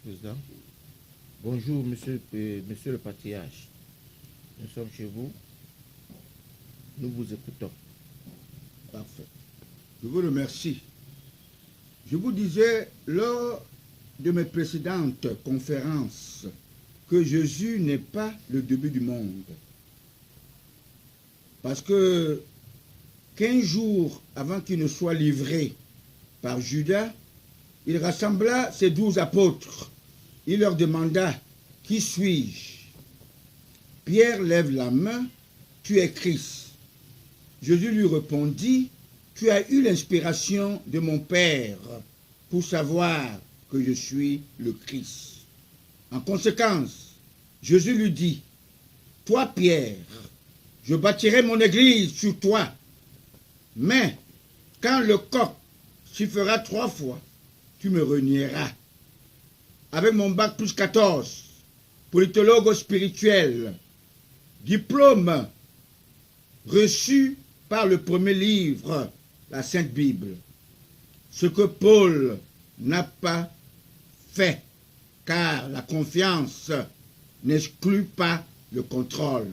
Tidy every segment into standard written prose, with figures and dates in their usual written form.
Président. Bonjour, monsieur le patriarche. Nous sommes chez vous. Nous vous écoutons. Parfait. Je vous remercie. Je vous disais lors de mes précédentes conférences que Jésus n'est pas le début du monde. Parce que 15 jours avant qu'il ne soit livré par Judas, il rassembla ses 12 apôtres. Il leur demanda, « Qui suis-je » Pierre lève la main, « Tu es Christ ». Jésus lui répondit, « Tu as eu l'inspiration de mon Père pour savoir que je suis le Christ. » En conséquence, Jésus lui dit, « Toi, Pierre, je bâtirai mon église sur toi. Mais quand le coq sifflera 3 fois, tu me renieras. » Avec mon bac plus 14, politologue spirituel, diplôme reçu par le premier livre, la Sainte Bible. Ce que Paul n'a pas fait, car la confiance n'exclut pas le contrôle.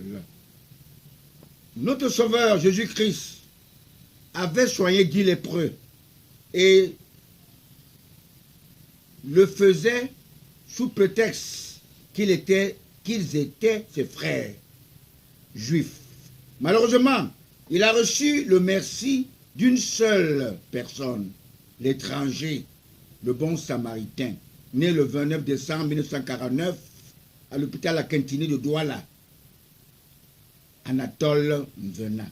Notre Sauveur Jésus-Christ avait soigné 10 lépreux et le faisait sous prétexte qu'ils étaient ses frères juifs. Malheureusement, il a reçu le merci d'une seule personne, l'étranger, le bon samaritain, né le 29 décembre 1949 à l'hôpital Akintini de Douala, Anatole Mvena,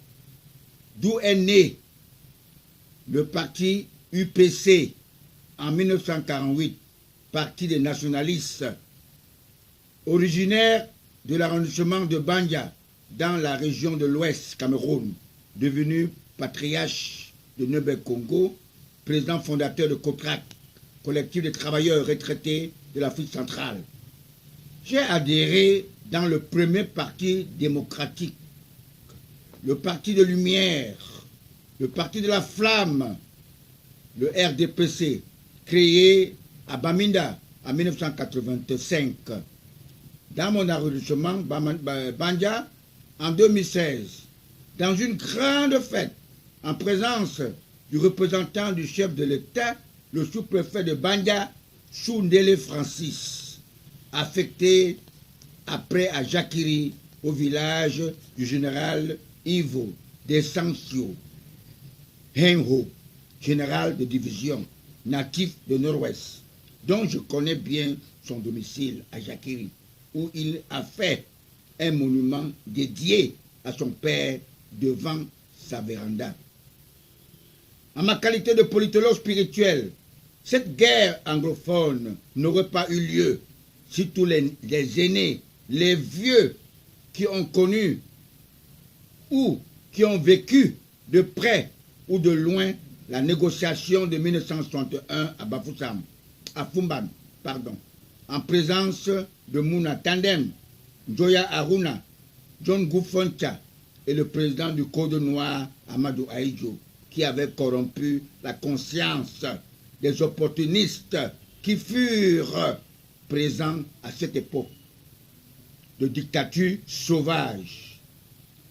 d'où est né le parti UPC en 1948, parti des nationalistes, originaire de l'arrondissement de Bandia, dans la région de l'Ouest, Cameroun, devenu patriarche de Nebel-Congo, président fondateur de COTRAC, collectif de travailleurs retraités de l'Afrique centrale. J'ai adhéré dans le premier parti démocratique, le parti de lumière, le parti de la flamme, le RDPC, créé à Baminda en 1985. Dans mon arrondissement, Bandia, en 2016, dans une grande fête, en présence du représentant du chef de l'État, le sous-préfet de Bandia, Soundele Francis, affecté après à Jakiri, au village du général Ivo Desancio Henho, général de division, natif de Nord-Ouest, dont je connais bien son domicile à Jakiri, où il a fait un monument dédié à son père devant sa véranda. En ma qualité de politologue spirituel, cette guerre anglophone n'aurait pas eu lieu si tous les aînés, les vieux qui ont connu ou qui ont vécu de près ou de loin la négociation de 1961 à Fumban, en présence de Mouna Tandem, Joya Aruna, John Goufoncha et le président du Code Noir, Amadou Aïdjo, qui avait corrompu la conscience des opportunistes qui furent présents à cette époque de dictature sauvage.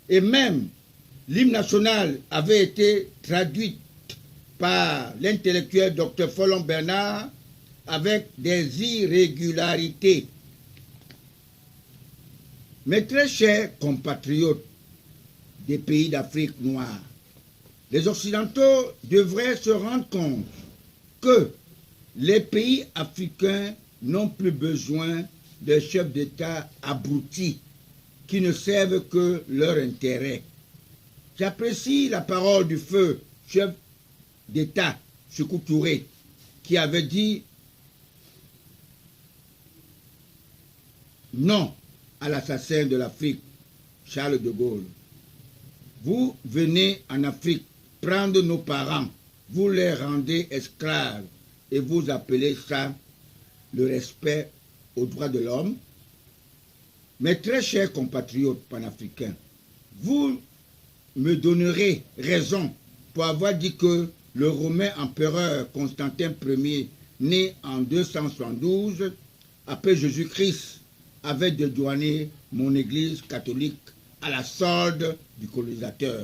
Et même l'hymne national avait été traduit par l'intellectuel Dr Folon Bernard avec des irrégularités. Mes très chers compatriotes des pays d'Afrique noire, les Occidentaux devraient se rendre compte que les pays africains n'ont plus besoin de chefs d'État abrutis qui ne servent que leur intérêt. J'apprécie la parole du feu chef d'État, Sékou Touré, qui avait dit non à l'assassin de l'Afrique, Charles de Gaulle. Vous venez en Afrique prendre nos parents, vous les rendez esclaves et vous appelez ça le respect aux droits de l'homme. Mes très chers compatriotes panafricains, vous me donnerez raison pour avoir dit que le romain empereur Constantin Ier, né en 272, après Jésus-Christ, avait dédouané mon église catholique à la solde du colonisateur.